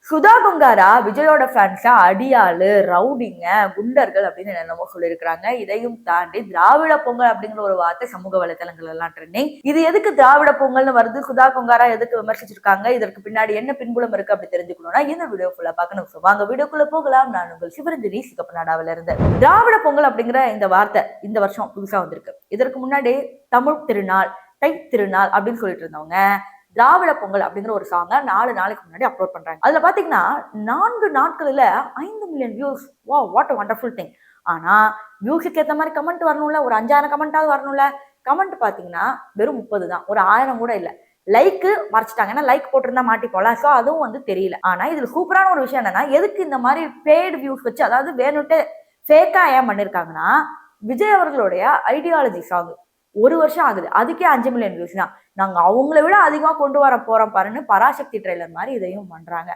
சுதா கொங்காரா விஜயோட ஃபேன்ஸா அடியாளு, ரவுடிங்க, குண்டர்கள் அப்படின்னு என்னென்னமோ சொல்லியிருக்கிறாங்க. இதையும் தாண்டி திராவிட பொங்கல் அப்படிங்கிற ஒரு வார்த்தை சமூக வலைதளங்கள் எல்லாம் ட்ரெண்டிங். இது எதுக்கு திராவிட பொங்கல்னு வருது, சுதா கொங்காரா எதுக்கு விமர்சிச்சிருக்காங்க, இதற்கு பின்னாடி என்ன பின்புலம் இருக்கு அப்படி தெரிஞ்சுக்கணும்னா இந்த வீடியோ ஃபுல்லா பார்க்கணும். வாங்க வீடியோக்குள்ள போகலாம். நான் உங்கள் சிவரஞ்சனி சிகப்பநாடாவில இருந்து. திராவிட பொங்கல் அப்படிங்கிற இந்த வார்த்தை இந்த வருஷம் புதுசா வந்திருக்கு. இதற்கு முன்னாடி தமிழ் திருநாள், தை திருநாள் அப்படின்னு சொல்லிட்டு இருந்தவங்க திராவிட பொங்கல் அப்படிங்கிற ஒரு சாங்க 4 நாளைக்கு முன்னாடி அப்லோட் பண்றாங்க. அதுல பாத்தீங்கன்னா 4 நாட்களில 5 மில்லியன் வியூஸ். வா, வாட் அ வண்டர்ஃபுல் திங். ஆனா வியூஸுக்கு ஏத்த மாதிரி கமெண்ட் வரணும்ல, ஒரு 5,000 கமெண்டாவது வரணும்ல. கமெண்ட் பாத்தீங்கன்னா வெறும் 30 தான், ஒரு 1000 கூட இல்ல. லைக் மறைச்சிட்டாங்க, ஏன்னா லைக் போட்டிருந்தா மாட்டிப்போலாம். ஸோ அதுவும் வந்து தெரியல. ஆனா இதுல சூப்பரான ஒரு விஷயம் என்னன்னா, எதுக்கு இந்த மாதிரி பெய்டு வியூஸ் வச்சு, அதாவது வேணுட்டு ஃபேக்கா ஏன் பண்ணிருக்காங்கன்னா, விஜய் அவர்களுடைய ஐடியாலஜி சாங் 1 வருஷம் ஆகுது, அதுக்கே 5 மில்லியன் வியூஸ் தான். நாங்க அவங்கள விட அதிகமா கொண்டு வர போறோம் பாருன்னு பராசக்தி ட்ரெய்லர் மாதிரி இதையும் பண்றாங்க.